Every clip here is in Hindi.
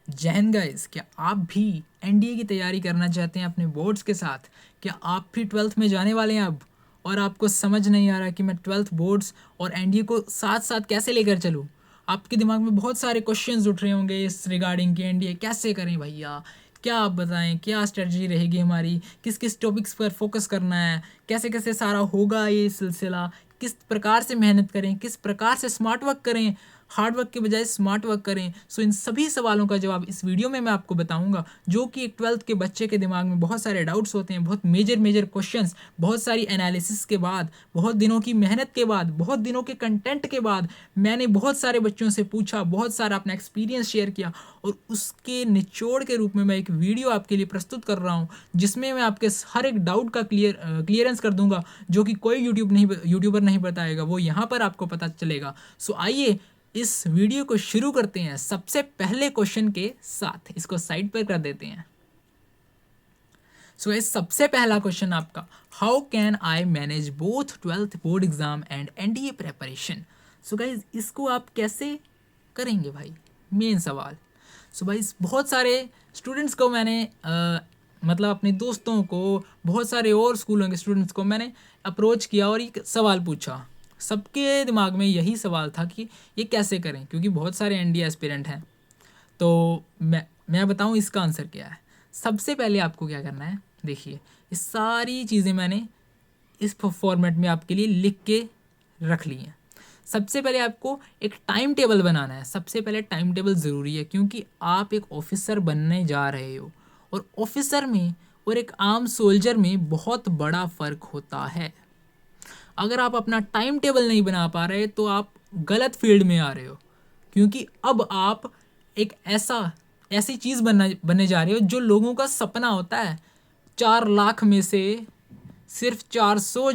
जय हिंद गाइस। क्या आप भी एनडीए की तैयारी करना चाहते हैं अपने बोर्ड्स के साथ? क्या आप भी ट्वेल्थ में जाने वाले हैं अब, और आपको समझ नहीं आ रहा कि मैं ट्वेल्थ बोर्ड्स और एनडीए को साथ साथ कैसे लेकर चलूँ? आपके दिमाग में बहुत सारे क्वेश्चंस उठ रहे होंगे इस रिगार्डिंग कि एनडीए कैसे करें भैया। क्या आप बताएं, क्या स्ट्रेटजी रहेगी हमारी, किस किस टॉपिक्स पर फोकस करना है, कैसे कैसे सारा होगा ये सिलसिला, किस प्रकार से मेहनत करें, किस प्रकार से स्मार्ट वर्क करें, हार्ड वर्क के बजाय स्मार्ट वर्क करें। सो इन सभी सवालों का जवाब इस वीडियो में मैं आपको बताऊंगा, जो कि एक ट्वेल्थ के बच्चे के दिमाग में बहुत सारे डाउट्स होते हैं, बहुत मेजर मेजर क्वेश्चंस, बहुत सारी एनालिसिस के बाद, बहुत दिनों की मेहनत के बाद, बहुत दिनों के कंटेंट के बाद मैंने बहुत सारे बच्चों से पूछा, बहुत सारा अपना एक्सपीरियंस शेयर किया, और उसके निचोड़ के रूप में मैं एक वीडियो आपके लिए प्रस्तुत कर रहा हूँ, जिसमें मैं आपके हर एक डाउट का क्लियरेंस कर दूंगा, जो कि कोई यूट्यूबर नहीं बताएगा, वो यहाँ पर आपको पता चलेगा। सो आइए इस वीडियो को शुरू करते हैं सबसे पहले क्वेश्चन के साथ। इसको साइड पर कर देते हैं। सो इस सबसे पहला क्वेश्चन आपका, how can I manage both twelfth board exam and NDA preparation? So guys इसको आप कैसे करेंगे भाई, मेन सवाल। सो भाई बहुत सारे स्टूडेंट्स को मैंने मतलब अपने दोस्तों को, बहुत सारे और स्कूलों के स्टूडेंट्स को मैंने अप्रोच किया और एक सवाल पूछा। सबके दिमाग में यही सवाल था कि ये कैसे करें, क्योंकि बहुत सारे एनडीए एस्पिरेंट हैं। तो मैं बताऊं इसका आंसर क्या है। सबसे पहले आपको क्या करना है, देखिए ये सारी चीज़ें मैंने इस फॉर्मेट में आपके लिए लिख के रख ली हैं। सबसे पहले आपको एक टाइम टेबल बनाना है। सबसे पहले टाइम टेबल ज़रूरी है, क्योंकि आप एक ऑफिसर बनने जा रहे हो, और ऑफिसर में और एक आम सोल्जर में बहुत बड़ा फ़र्क होता है। अगर आप अपना टाइम टेबल नहीं बना पा रहे तो आप गलत फील्ड में आ रहे हो, क्योंकि अब आप एक ऐसी चीज़ बनने जा रहे हो जो लोगों का सपना होता है। 4 लाख में से सिर्फ 400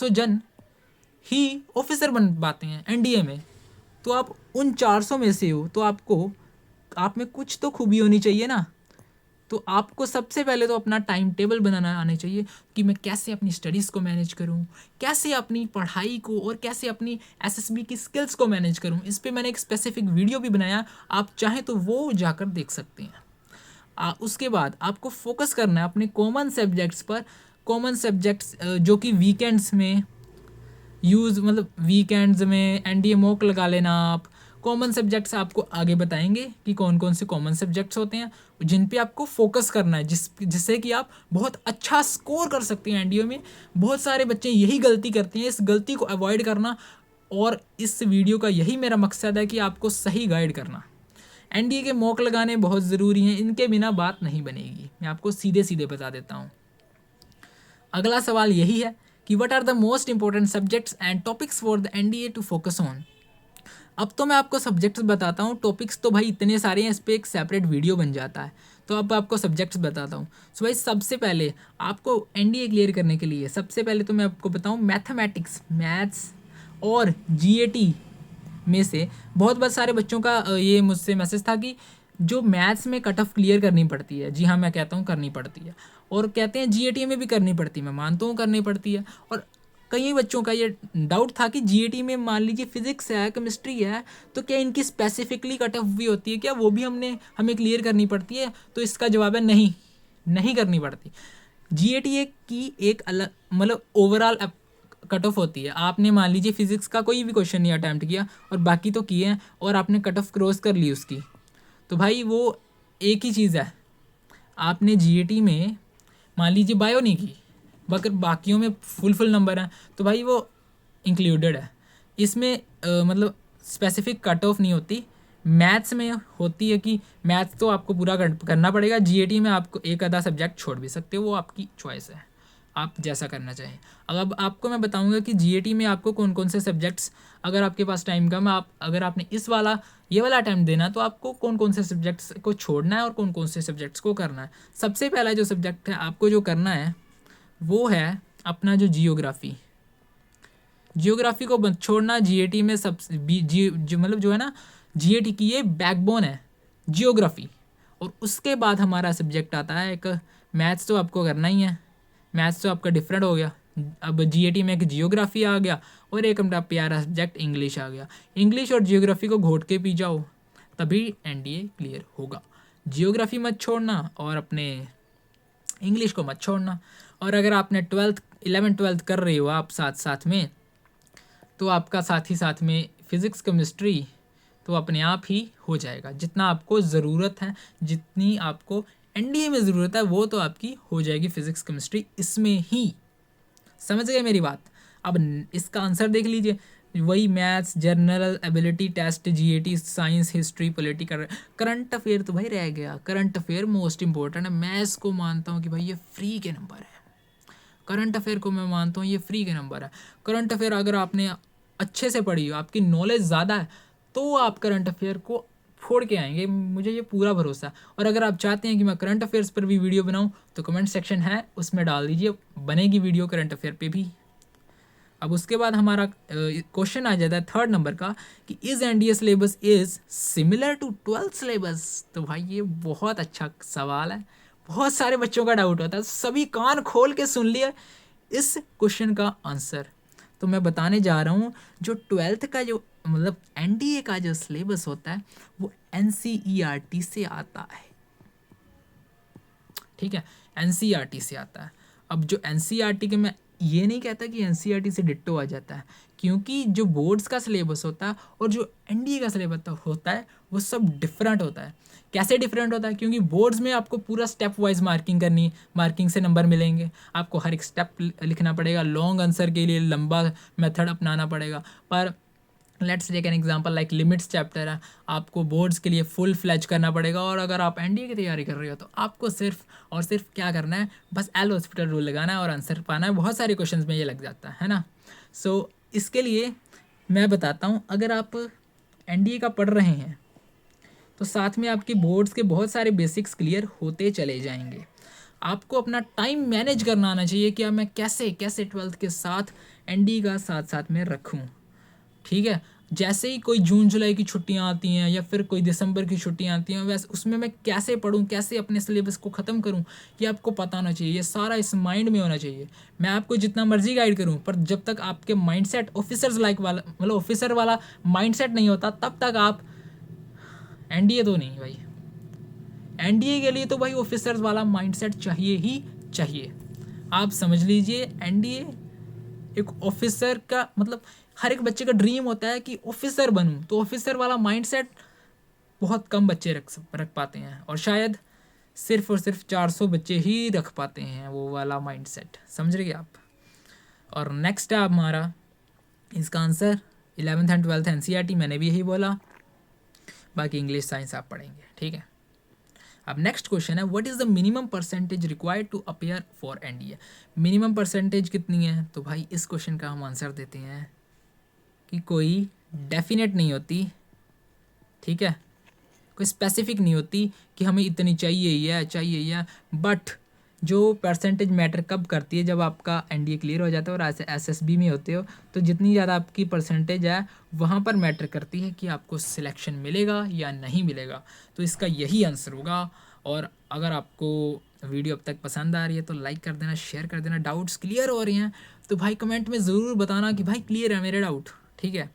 जन ही ऑफिसर बन पाते हैं एनडीए में। तो आप उन 400 में से हो, तो आपको आप में कुछ तो खूबी होनी चाहिए ना। तो आपको सबसे पहले तो अपना टाइम टेबल बनाना आना चाहिए कि मैं कैसे अपनी स्टडीज़ को मैनेज करूं, कैसे अपनी पढ़ाई को, और कैसे अपनी एसएसबी की स्किल्स को मैनेज करूं। इस पे मैंने एक स्पेसिफिक वीडियो भी बनाया, आप चाहें तो वो जाकर देख सकते हैं। उसके बाद आपको फोकस करना है अपने कॉमन सब्जेक्ट्स पर। कॉमन सब्जेक्ट्स जो कि वीकेंड्स में मतलब वीकेंड्स में एनडीए मॉक लगा लेना आप। कॉमन सब्जेक्ट्स आपको आगे बताएंगे कि कौन कौन से कॉमन सब्जेक्ट्स होते हैं जिन पे आपको फोकस करना है, जिससे कि आप बहुत अच्छा स्कोर कर सकते हैं एनडीए में। बहुत सारे बच्चे यही गलती करते हैं, इस गलती को अवॉइड करना, और इस वीडियो का यही मेरा मकसद है कि आपको सही गाइड करना। एनडीए के मॉक लगाने बहुत ज़रूरी हैं, इनके बिना बात नहीं बनेगी। मैं आपको सीधे सीधे बता देता हूँ। अगला सवाल यही है कि what are the most important subjects and topics for the NDA to focus on. अब तो मैं आपको सब्जेक्ट्स बताता हूँ, टॉपिक्स तो भाई इतने सारे हैं, इस पर एक सेपरेट वीडियो बन जाता है। तो अब आपको सब्जेक्ट्स बताता हूँ। सो भाई सबसे पहले आपको एनडीए क्लियर करने के लिए सबसे पहले तो मैं आपको बताऊँ, मैथमेटिक्स, मैथ्स और जीएटी में से बहुत सारे बच्चों का ये मुझसे मैसेज था कि जो मैथ्स में कट ऑफ क्लियर करनी पड़ती है। जी हाँ, मैं कहता हूँ करनी पड़ती है, और कहते हैं जीएटी में भी करनी पड़ती है। मैं मानता हूँ करनी पड़ती है। और कई बच्चों का ये डाउट था कि जीएटी में मान लीजिए फिजिक्स है, केमिस्ट्री है, तो क्या इनकी स्पेसिफिकली कट ऑफ भी होती है, क्या वो भी हमें क्लियर करनी पड़ती है? तो इसका जवाब है नहीं, नहीं करनी पड़ती। जीएटी की एक अलग मतलब ओवरऑल कट ऑफ होती है। आपने मान लीजिए फिजिक्स का कोई भी क्वेश्चन नहीं अटैम्प्ट किया और बाकी तो किए हैं, और आपने कट ऑफ क्रॉस कर ली उसकी, तो भाई वो एक ही चीज़ है। आपने जीएटी में मान लीजिए बायो नहीं की, मगर बाकियों में फुल नंबर है, तो भाई वो इंक्लूडेड है इसमें। मतलब स्पेसिफिक कट ऑफ नहीं होती। मैथ्स में होती है कि मैथ्स तो आपको पूरा करना पड़ेगा। जीएटी में आपको एक आधा सब्जेक्ट छोड़ भी सकते हो, वो आपकी चॉइस है, आप जैसा करना चाहें। अब आपको मैं बताऊंगा कि जीएटी में आपको कौन कौन से सब्जेक्ट्स, अगर आपके पास टाइम कम है, आप अगर आपने ये वाला अटैम्प्ट देना है, तो आपको कौन कौन से सब्जेक्ट्स को छोड़ना है और कौन कौन से सब्जेक्ट्स को करना है। सबसे पहला जो सब्जेक्ट है आपको जो करना है वो है अपना जो जियोग्राफी को मत छोड़ना। जीएटी में सब मतलब जो है ना, जीएटी की ये बैकबोन है जियोग्राफी। और उसके बाद हमारा सब्जेक्ट आता है एक मैथ्स, तो आपको करना ही है। मैथ्स तो आपका डिफरेंट हो गया। अब जीएटी में एक जियोग्राफी आ गया, और एक हमारा प्यारा सब्जेक्ट इंग्लिश आ गया। इंग्लिश और जियोग्राफी को घोट के पी जाओ, तभी एनडीए क्लियर होगा। जियोग्राफी मत छोड़ना और अपने इंग्लिश को मत छोड़ना। और अगर आपने 11th-12th कर रहे हो आप साथ साथ में, तो आपका साथ ही साथ में फिज़िक्स केमिस्ट्री तो अपने आप ही हो जाएगा। जितना आपको ज़रूरत है, जितनी आपको एनडीए में ज़रूरत है, वो तो आपकी हो जाएगी फिज़िक्स केमिस्ट्री इसमें ही। समझ गए मेरी बात? अब इसका आंसर देख लीजिए, वही maths, general ability test, GAT, science, history, political, current affair तो भाई रह गया। करंट अफेयर मोस्ट इंपॉर्टेंट है। मैं इसको मानता हूँ कि भाई ये फ्री के नंबर है। करंट अफेयर को मैं मानता हूँ ये फ्री के नंबर है। करंट अफेयर अगर आपने अच्छे से पढ़ी हो, आपकी नॉलेज ज़्यादा है, तो आप करंट अफेयर को फोड़ के आएंगे, मुझे ये पूरा भरोसा है। और अगर आप चाहते हैं कि मैं करंट अफेयर्स पर भी वीडियो बनाऊं, तो कमेंट सेक्शन है उसमें डाल दीजिए, बनेगी वीडियो करंट अफेयर पे भी। अब उसके बाद हमारा क्वेश्चन आ जाता है 3rd नंबर का कि is NDA syllabus is similar to 12th syllabus. तो भाई ये बहुत अच्छा सवाल है, बहुत सारे बच्चों का डाउट होता है, सभी कान खोल के सुन लिया इस क्वेश्चन का आंसर। तो मैं बताने जा रहा हूँ, जो 12th का जो मतलब एनडीए का जो सिलेबस होता है वो एनसीईआरटी से आता है। ठीक है, एनसीईआरटी से आता है। अब जो एनसीईआरटी के, मैं ये नहीं कहता कि एनसीईआरटी से डिट्टो आ जाता है, क्योंकि जो बोर्ड्स का सिलेबस होता है और जो एनडीए का सिलेबस होता है वो सब डिफरेंट होता है। कैसे डिफरेंट होता है? क्योंकि बोर्ड्स में आपको पूरा स्टेप वाइज मार्किंग करनी, मार्किंग से नंबर मिलेंगे, आपको हर एक स्टेप लिखना पड़ेगा, लॉन्ग आंसर के लिए लंबा मेथड अपनाना पड़ेगा। पर let's take an example like limits chapter है, आपको बोर्ड्स के लिए फुल फ्लैज करना पड़ेगा। और अगर आप एनडीए की तैयारी कर रहे हो तो आपको सिर्फ और सिर्फ क्या करना है, बस एल हॉस्पिटल रूल लगाना है और आंसर पाना है। बहुत सारे क्वेश्चंस में ये लग जाता है ना। सो इसके लिए मैं बताता हूँ, अगर आप एनडीए का पढ़ रहे हैं तो साथ में आपके बोर्ड्स के बहुत सारे बेसिक्स क्लियर होते चले जाएंगे। आपको अपना टाइम मैनेज करना आना चाहिए कि अब मैं कैसे कैसे 12th के साथ एनडीए का साथ साथ में रखूँ। ठीक है, जैसे ही कोई जून जुलाई की छुट्टियां आती हैं या फिर कोई दिसंबर की छुट्टियां आती हैं, वैसे उसमें मैं कैसे पढूं, कैसे अपने सिलेबस को ख़त्म करूं, ये आपको पता होना चाहिए। ये सारा इस माइंड में होना चाहिए। मैं आपको जितना मर्जी गाइड करूं, पर जब तक आपके माइंडसेट ऑफिसर्स लाइक वाला, मतलब ऑफिसर वाला माइंडसेट नहीं होता, तब तक आप एनडीए तो नहीं भाई। एनडीए के लिए तो भाई ऑफिसर्स वाला माइंडसेट चाहिए ही चाहिए। आप समझ लीजिए, एनडीए एक ऑफिसर का मतलब हर एक बच्चे का ड्रीम होता है कि ऑफिसर बनूं। तो ऑफिसर वाला माइंडसेट बहुत कम बच्चे रख पाते हैं, और शायद सिर्फ और सिर्फ 400 बच्चे ही रख पाते हैं वो वाला माइंडसेट। समझ रहे आप? और नेक्स्ट है हमारा इसका answer 11th and 12th NCERT, मैंने भी यही बोला। बाकी इंग्लिश साइंस आप पढ़ेंगे। ठीक है, अब नेक्स्ट क्वेश्चन है, what is the minimum percentage required to appear for NDA. Minimum percentage कितनी है? तो भाई इस क्वेश्चन का हम आंसर देते हैं कि कोई डेफिनेट नहीं होती। ठीक है, कोई स्पेसिफिक नहीं होती कि हमें इतनी चाहिए या बट जो परसेंटेज मैटर कब करती है, जब आपका एनडीए क्लियर हो जाता है और एसएसबी में होते हो, तो जितनी ज़्यादा आपकी परसेंटेज है वहाँ पर मैटर करती है कि आपको सिलेक्शन मिलेगा या नहीं मिलेगा। तो इसका यही आंसर होगा। और अगर आपको वीडियो अब तक पसंद आ रही है तो लाइक कर देना, शेयर कर देना। डाउट्स क्लियर हो रही हैं तो भाई कमेंट में ज़रूर बताना कि भाई क्लियर है मेरे डाउट। ठीक है,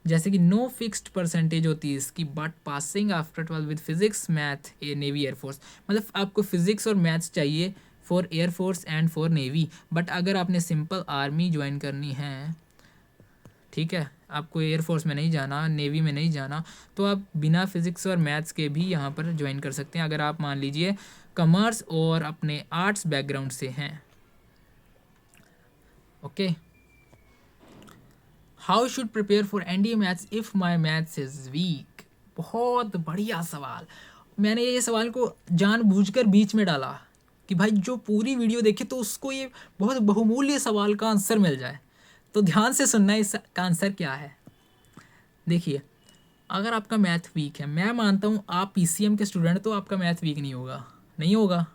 जैसे कि नो फिक्स्ड परसेंटेज होती है इसकी, but passing after 12 with physics math A navy air force. मतलब आपको फिजिक्स और मैथ्स चाहिए for air force and for navy, but अगर आपने सिंपल आर्मी ज्वाइन करनी है, ठीक है, आपको एयरफोर्स में नहीं जाना, नेवी में नहीं जाना, तो आप बिना फिजिक्स और मैथ्स के भी यहाँ पर ज्वाइन कर सकते हैं, अगर आप मान लीजिए कॉमर्स और अपने आर्ट्स बैकग्राउंड से हैं। Okay, how should prepare for NDA maths if my maths is week. बहुत बढ़िया सवाल। मैंने ये सवाल को जानबूझकर बीच में डाला कि भाई जो पूरी वीडियो देखे तो उसको ये बहुत बहुमूल्य सवाल का आंसर मिल जाए। तो ध्यान से सुनना इसका आंसर क्या है। देखिए, अगर आपका मैथ वीक है, मैं मानता हूँ आप पीसीएम के स्टूडेंट, तो आपका मैथ वीक नहीं होगा, नहीं होगा।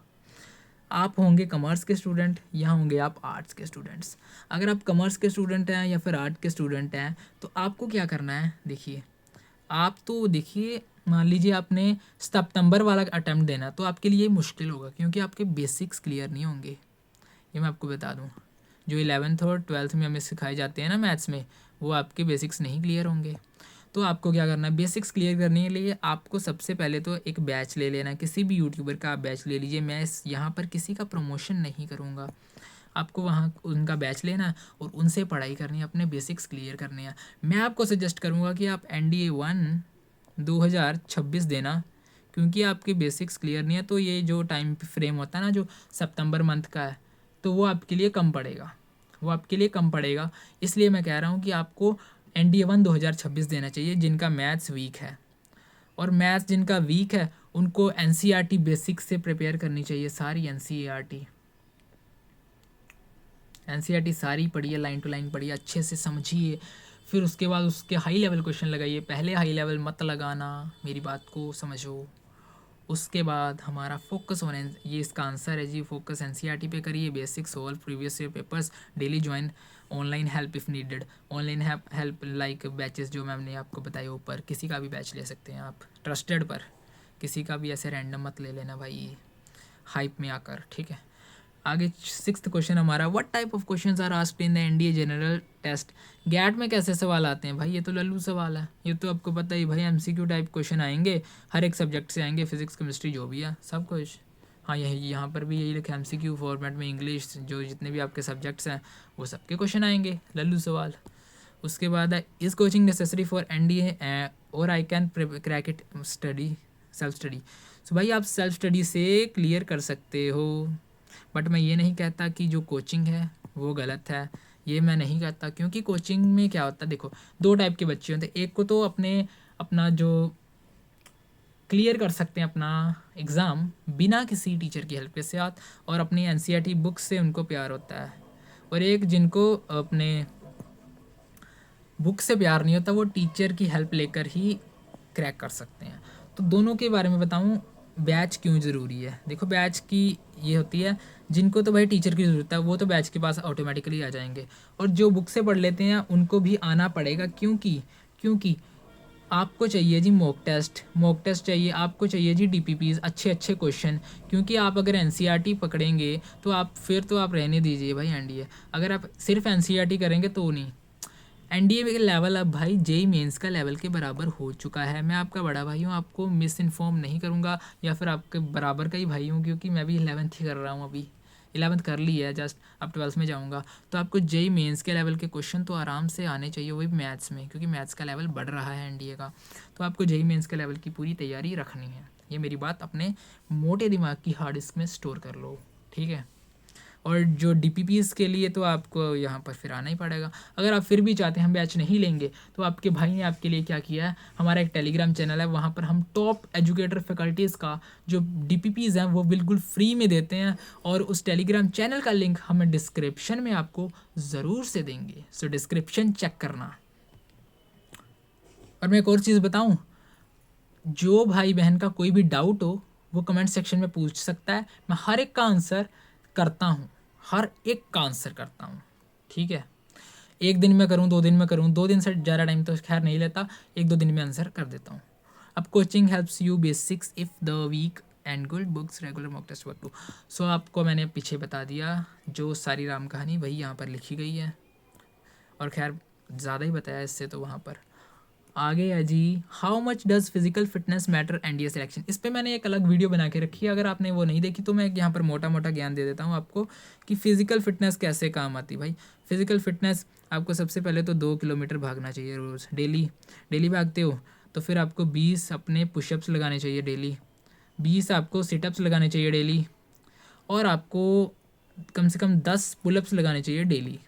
आप होंगे कॉमर्स के स्टूडेंट या होंगे आप आर्ट्स के स्टूडेंट्स। अगर आप कॉमर्स के स्टूडेंट हैं या फिर आर्ट के स्टूडेंट हैं, तो आपको क्या करना है, देखिए आप तो देखिए मान लीजिए आपने सितंबर वाला अटैम्प्ट देना, तो आपके लिए मुश्किल होगा क्योंकि आपके बेसिक्स क्लियर नहीं होंगे। ये मैं आपको बता दूँ, जो 11th और 12th में हमें सिखाए जाते हैं ना मैथ्स में, वो आपके बेसिक्स नहीं क्लियर होंगे। तो आपको क्या करना है, बेसिक्स क्लियर करने के लिए आपको सबसे पहले तो एक बैच ले लेना, किसी भी यूट्यूबर का आप बैच ले लीजिए। मैं यहाँ पर किसी का प्रमोशन नहीं करूँगा, आपको वहाँ उनका बैच लेना है और उनसे पढ़ाई करनी है, अपने बेसिक्स क्लियर करने हैं। मैं आपको सजेस्ट करूँगा कि आप NDA 1 2026 देना, क्योंकि आपके बेसिक्स क्लियर नहीं है तो ये जो टाइम फ्रेम होता है ना, जो सितंबर मंथ का है, तो वो आपके लिए कम पड़ेगा, वो आपके लिए कम पड़ेगा। इसलिए मैं कह रहा हूँ कि आपको NDA 1 2026 देना चाहिए जिनका मैथ्स वीक है। और मैथ्स जिनका वीक है उनको NCERT बेसिक्स से प्रिपेयर करनी चाहिए, सारी NCERT सारी पढ़िए, लाइन टू लाइन पढ़िए, अच्छे से समझिए। फिर उसके बाद उसके हाई लेवल क्वेश्चन लगाइए, पहले हाई लेवल मत लगाना, मेरी बात को समझो। उसके बाद हमारा फोकस ऑन, ये इसका आंसर है जी, फोकस NCERT पे करिए, basic solve previous year papers, daily join online help if needed, online help like batches जो मैम ने आपको बताया ऊपर, किसी का भी बैच ले सकते हैं आप ट्रस्टेड पर, किसी का भी ऐसे रैंडम मत ले लेना भाई हाइप में आकर, ठीक है। आगे 6th क्वेश्चन हमारा, what type of questions are asked in the NDA general test. GAT में कैसे सवाल आते हैं भाई, ये तो लल्लू सवाल है, ये तो आपको पता ही भाई, MCQ टाइप क्वेश्चन आएंगे, हर एक सब्जेक्ट से आएंगे, फिजिक्स केमिस्ट्री जो भी है सब कुछ। हाँ यही यहाँ पर भी यही लिखा है, MCQ फॉर्मेट में, इंग्लिश जो जितने भी आपके सब्जेक्ट्स हैं वो सबके क्वेश्चन आएंगे, लल्लू सवाल। उसके बाद है, is coaching necessary for NDA और I can crack it study self study. So भाई आप सेल्फ स्टडी से क्लियर कर सकते हो, बट मैं ये नहीं कहता कि जो कोचिंग है वो गलत है, ये मैं नहीं कहता, क्योंकि कोचिंग में क्या होता है, देखो 2 टाइप के बच्चे होते हैं, एक को तो अपना जो क्लियर कर सकते हैं अपना एग्ज़ाम बिना किसी टीचर की हेल्प के साथ, और अपनी NCERT बुक से उनको प्यार होता है, और एक जिनको अपने बुक से प्यार नहीं होता, वो टीचर की हेल्प लेकर ही क्रैक कर सकते हैं। तो दोनों के बारे में बताऊं, बैच क्यों ज़रूरी है। देखो बैच की ये होती है, जिनको तो भाई टीचर की ज़रूरत है वो तो बैच के पास ऑटोमेटिकली आ जाएंगे, और जो बुक से पढ़ लेते हैं उनको भी आना पड़ेगा, क्योंकि आपको चाहिए जी मॉक टेस्ट चाहिए, आपको चाहिए जी DPPs, अच्छे अच्छे क्वेश्चन, क्योंकि आप अगर NCERT पकड़ेंगे तो आप फिर तो आप रहने दीजिए भाई NDA, अगर आप सिर्फ NCERT करेंगे तो नहीं। NDA के लेवल अब भाई JEE मेंस का लेवल के बराबर हो चुका है। मैं आपका बड़ा भाई हूँ, आपको मिस इन्फॉर्म नहीं करूँगा, या फिर आपके बराबर का ही भाई हूँ, क्योंकि मैं भी 11th ही कर रहा हूँ, अभी 11th कर ली है जस्ट, अब 12th में जाऊँगा। तो आपको JEE मेंस के लेवल के क्वेश्चन तो आराम से आने चाहिए, वही मैथ्स में, क्योंकि मैथ्स का लेवल बढ़ रहा है NDA का। तो आपको JEE मेंस के लेवल की पूरी तैयारी रखनी है, ये मेरी बात अपने मोटे दिमाग की हार्ड डिस्क में स्टोर कर लो, ठीक है। और जो DPPs के लिए तो आपको यहाँ पर फिर आना ही पड़ेगा। अगर आप फिर भी चाहते हैं हम बैच नहीं लेंगे, तो आपके भाई ने आपके लिए क्या किया है, हमारा एक टेलीग्राम चैनल है, वहाँ पर हम टॉप एजुकेटर फैकल्टीज़ का जो DPPs हैं वो बिल्कुल फ्री में देते हैं, और उस टेलीग्राम चैनल का लिंक हम डिस्क्रिप्शन में आपको ज़रूर से देंगे, सो डिस्क्रिप्शन चेक करना। और मैं एक और चीज़ बताऊँ, जो भाई बहन का कोई भी डाउट हो वो कमेंट सेक्शन में पूछ सकता है, मैं हर एक का आंसर करता हूँ, हर एक का आंसर करता हूँ, ठीक है। 1 दिन में करूँ, 2 दिन में करूँ, 2 दिन से ज़्यादा टाइम तो खैर नहीं लेता, 1-2 दिन में आंसर कर देता हूँ। अब coaching helps you basics if the weak and good books regular mock test work too. So आपको मैंने पीछे बता दिया, जो सारी राम कहानी वही यहाँ पर लिखी गई है, और खैर ज़्यादा ही बताया इससे तो वहाँ पर। आगे है जी, how much does physical fitness matter NDA selection. इस पे मैंने एक अलग वीडियो बना के रखी है, अगर आपने वो नहीं देखी तो मैं यहाँ पर मोटा मोटा ज्ञान दे देता हूँ आपको कि फ़िज़िकल फिटनेस कैसे काम आती। भाई फिज़िकल फिटनेस, आपको सबसे पहले तो 2 किलोमीटर भागना चाहिए रोज़, डेली भागते हो तो फिर आपको 20 अपने पुशअप्स लगाने चाहिए डेली, 20 आपको सिटअप्स लगाने चाहिए डेली, और आपको कम से कम 10 पुलअप्स लगाने चाहिए डेली।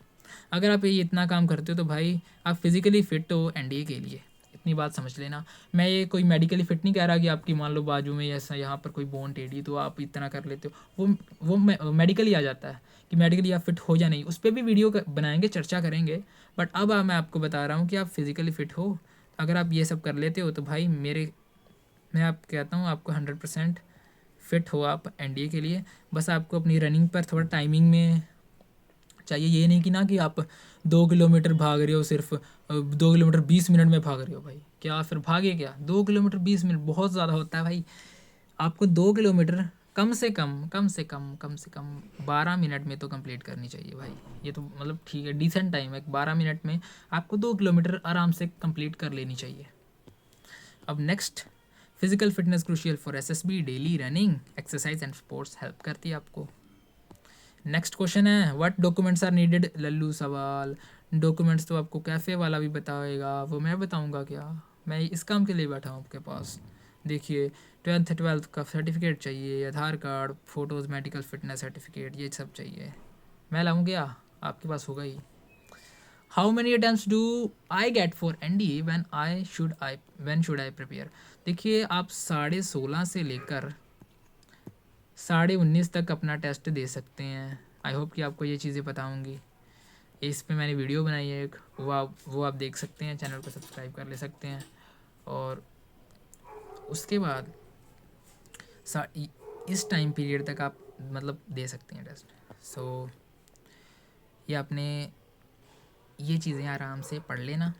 अगर आप ये इतना काम करते हो तो भाई आप फिज़िकली फ़िट हो NDA के लिए, इतनी बात समझ लेना। मैं ये कोई मेडिकली फ़िट नहीं कह रहा कि आपकी मान लो बाजू में ऐसा यहाँ पर कोई बोन टेढ़ी तो आप इतना कर लेते हो, वो मेडिकली आ जाता है कि मेडिकली आप फिट हो या नहीं, उस पर भी वीडियो बनाएंगे, चर्चा करेंगे। बट अब मैं आपको बता रहा हूँ कि आप फिज़िकली फ़िट हो, अगर आप ये सब कर लेते हो तो भाई मैं आप कहता हूँ आपको 100% फ़िट हो आप NDA के लिए। बस आपको अपनी रनिंग पर थोड़ा टाइमिंग में चाहिए, ये नहीं कि ना कि आप 2 किलोमीटर भाग रहे हो, सिर्फ 2 किलोमीटर 20 मिनट में भाग रहे हो, भाई क्या फिर भागे क्या, 2 किलोमीटर 20 मिनट बहुत ज़्यादा होता है भाई। आपको 2 किलोमीटर कम से कम 12 मिनट में तो कंप्लीट करनी चाहिए भाई, ये तो मतलब ठीक है, डिसेंट टाइम है, 12 मिनट में आपको 2 किलोमीटर आराम से कंप्लीट कर लेनी चाहिए। अब next, physical fitness crucial for SSB, daily running exercise and sports help करती है आपको। नेक्स्ट क्वेश्चन है व्हाट डॉक्यूमेंट्स आर नीडेड, लल्लू सवाल। डॉक्यूमेंट्स तो आपको कैफ़े वाला भी बताएगा, वो मैं बताऊंगा क्या, मैं इस काम के लिए बैठा हूँ आपके पास। देखिए 12th का सर्टिफिकेट चाहिए, Aadhaar card, photos, medical fitness certificate, ये सब चाहिए। मैं लाऊँ क्या, आपके पास होगा ही। How many attempts do I get for NDA when should I prepare. देखिए आप 16.5 से लेकर 19.5 तक अपना टेस्ट दे सकते हैं। आई होप कि आपको ये चीज़ें पता होंगी। इस पे मैंने वीडियो बनाई है एक, वो आप देख सकते हैं, चैनल को सब्सक्राइब कर ले सकते हैं। और उसके बाद इस टाइम पीरियड तक आप मतलब दे सकते हैं टेस्ट। सो ये आपने ये चीज़ें आराम से पढ़ लेना।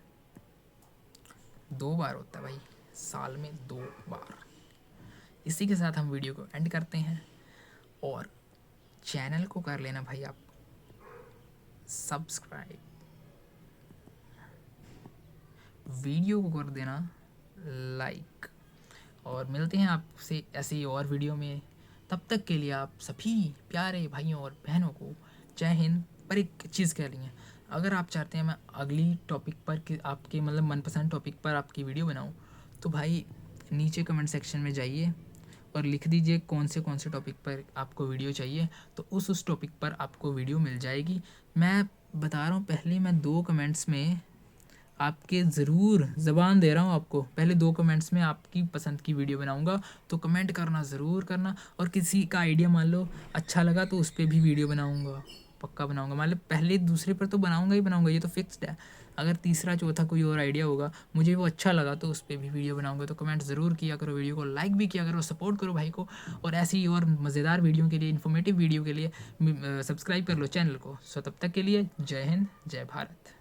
2 बार होता है भाई, साल में 2 बार। इसी के साथ हम वीडियो को एंड करते हैं और चैनल को कर लेना भाई आप सब्सक्राइब, वीडियो को कर देना लाइक, और मिलते हैं आपसे ऐसी और वीडियो में। तब तक के लिए आप सभी प्यारे भाइयों और बहनों को जय हिंद। पर एक चीज़ कह रही हैं, अगर आप चाहते हैं मैं अगली टॉपिक पर कि आपके मतलब मनपसंद टॉपिक पर आपकी वीडियो बनाऊं, तो भाई नीचे कमेंट सेक्शन में जाइए और लिख दीजिए कौन से टॉपिक पर आपको वीडियो चाहिए, तो उस टॉपिक पर आपको वीडियो मिल जाएगी। मैं बता रहा हूँ, पहले मैं 2 कमेंट्स में आपके ज़रूर ज़बान दे रहा हूँ आपको, पहले 2 कमेंट्स में आपकी पसंद की वीडियो बनाऊँगा, तो कमेंट करना ज़रूर करना। और किसी का आइडिया मान लो अच्छा लगा तो उस पर भी वीडियो बनाऊँगा, पक्का बनाऊँगा। मान लो पहले दूसरे पर तो बनाऊँगा ही बनाऊँगा, ये तो फिक्स्ड है। अगर तीसरा चौथा कोई और आइडिया होगा, मुझे वो अच्छा लगा, तो उस पर भी वीडियो बनाऊँगा। तो कमेंट ज़रूर किया करो, वीडियो को लाइक भी किया करो, सपोर्ट करो भाई को। और ऐसी और मज़ेदार वीडियो के लिए, इन्फॉर्मेटिव वीडियो के लिए सब्सक्राइब कर लो चैनल को। सो तब तक के लिए जय हिंद, जय भारत।